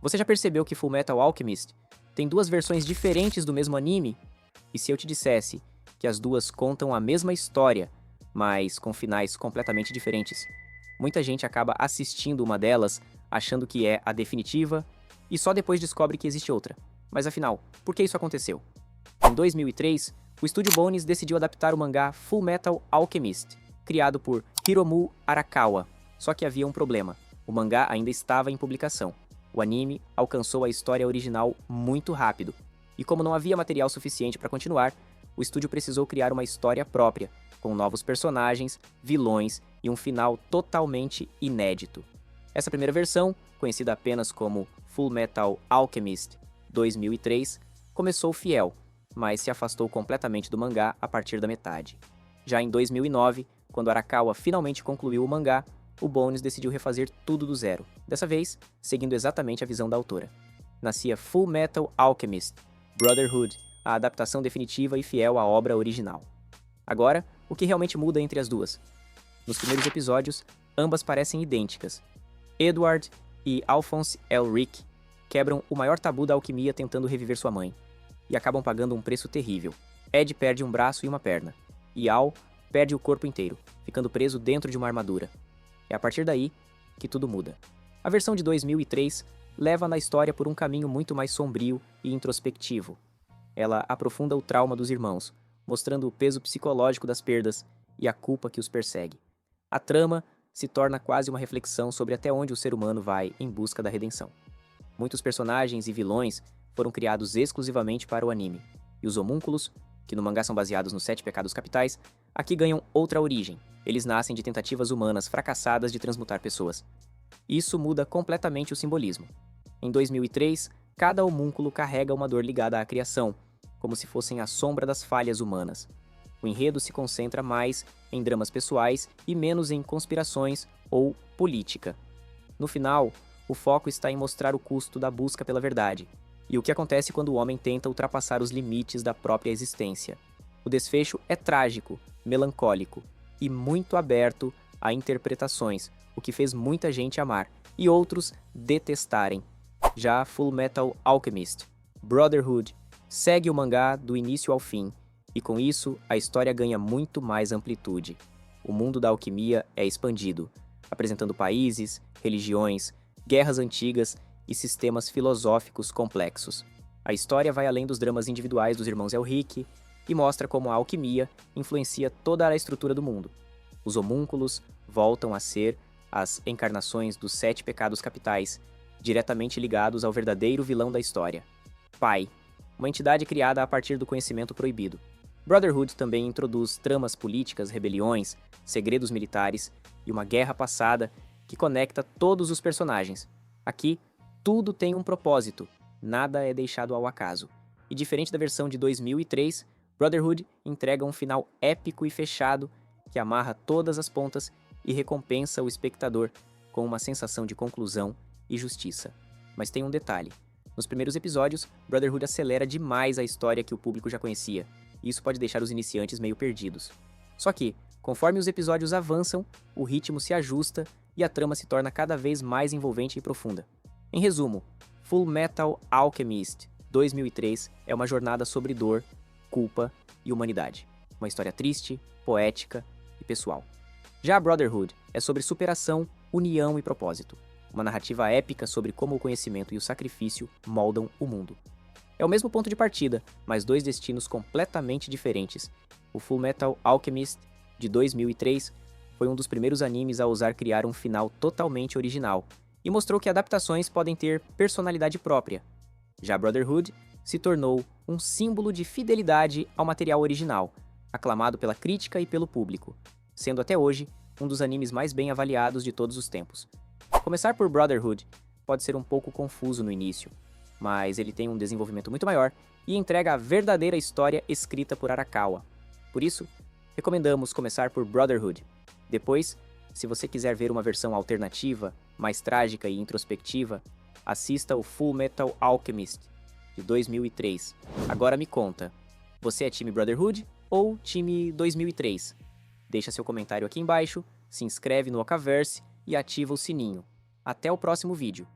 Você já percebeu que Fullmetal Alchemist tem duas versões diferentes do mesmo anime? E se eu te dissesse que as duas contam a mesma história, mas com finais completamente diferentes? Muita gente acaba assistindo uma delas achando que é a definitiva e só depois descobre que existe outra. Mas afinal, por que isso aconteceu? Em 2003, o estúdio Bones decidiu adaptar o mangá Fullmetal Alchemist, criado por Hiromu Arakawa. Só que havia um problema: o mangá ainda estava em publicação. O anime alcançou a história original muito rápido, e como não havia material suficiente para continuar, o estúdio precisou criar uma história própria, com novos personagens, vilões e um final totalmente inédito. Essa primeira versão, conhecida apenas como Fullmetal Alchemist 2003, começou fiel, mas se afastou completamente do mangá a partir da metade. Já em 2009, quando Arakawa finalmente concluiu o mangá, o Bones decidiu refazer tudo do zero, dessa vez seguindo exatamente a visão da autora. Nascia Fullmetal Alchemist Brotherhood, a adaptação definitiva e fiel à obra original. Agora, o que realmente muda entre as duas? Nos primeiros episódios, ambas parecem idênticas. Edward e Alphonse Elric quebram o maior tabu da alquimia tentando reviver sua mãe, e acabam pagando um preço terrível. Ed perde um braço e uma perna, e Al perde o corpo inteiro, ficando preso dentro de uma armadura. É a partir daí que tudo muda. A versão de 2003 leva na história por um caminho muito mais sombrio e introspectivo. Ela aprofunda o trauma dos irmãos, mostrando o peso psicológico das perdas e a culpa que os persegue. A trama se torna quase uma reflexão sobre até onde o ser humano vai em busca da redenção. Muitos personagens e vilões foram criados exclusivamente para o anime, e os homúnculos, que no mangá são baseados nos 7 pecados capitais, aqui ganham outra origem. Eles nascem de tentativas humanas fracassadas de transmutar pessoas. Isso muda completamente o simbolismo. Em 2003, cada homúnculo carrega uma dor ligada à criação, como se fossem a sombra das falhas humanas. O enredo se concentra mais em dramas pessoais e menos em conspirações ou política. No final, o foco está em mostrar o custo da busca pela verdade, e o que acontece quando o homem tenta ultrapassar os limites da própria existência. O desfecho é trágico, melancólico e muito aberto a interpretações, o que fez muita gente amar e outros detestarem. Já Fullmetal Alchemist Brotherhood segue o mangá do início ao fim, e com isso a história ganha muito mais amplitude. O mundo da alquimia é expandido, apresentando países, religiões, guerras antigas e sistemas filosóficos complexos. A história vai além dos dramas individuais dos irmãos Elric e mostra como a alquimia influencia toda a estrutura do mundo. Os homúnculos voltam a ser as encarnações dos 7 pecados capitais, diretamente ligados ao verdadeiro vilão da história, Pai, uma entidade criada a partir do conhecimento proibido. Brotherhood também introduz tramas políticas, rebeliões, segredos militares e uma guerra passada que conecta todos os personagens. Aqui, tudo tem um propósito, nada é deixado ao acaso. E diferente da versão de 2003, Brotherhood entrega um final épico e fechado que amarra todas as pontas e recompensa o espectador com uma sensação de conclusão e justiça. Mas tem um detalhe: nos primeiros episódios, Brotherhood acelera demais a história que o público já conhecia, e isso pode deixar os iniciantes meio perdidos. Só que, conforme os episódios avançam, o ritmo se ajusta e a trama se torna cada vez mais envolvente e profunda. Em resumo, Fullmetal Alchemist 2003 é uma jornada sobre dor, culpa e humanidade. Uma história triste, poética e pessoal. Já Brotherhood é sobre superação, união e propósito. Uma narrativa épica sobre como o conhecimento e o sacrifício moldam o mundo. É o mesmo ponto de partida, mas dois destinos completamente diferentes. O Fullmetal Alchemist, de 2003, foi um dos primeiros animes a ousar criar um final totalmente original, e mostrou que adaptações podem ter personalidade própria. Já Brotherhood se tornou um símbolo de fidelidade ao material original, aclamado pela crítica e pelo público, sendo até hoje um dos animes mais bem avaliados de todos os tempos. Começar por Brotherhood pode ser um pouco confuso no início, mas ele tem um desenvolvimento muito maior e entrega a verdadeira história escrita por Arakawa. Por isso, recomendamos começar por Brotherhood. Depois, se você quiser ver uma versão alternativa, mais trágica e introspectiva, assista o Fullmetal Alchemist, de 2003. Agora me conta, você é time Brotherhood ou time 2003? Deixa seu comentário aqui embaixo, se inscreve no Okaverse e ativa o sininho. Até o próximo vídeo.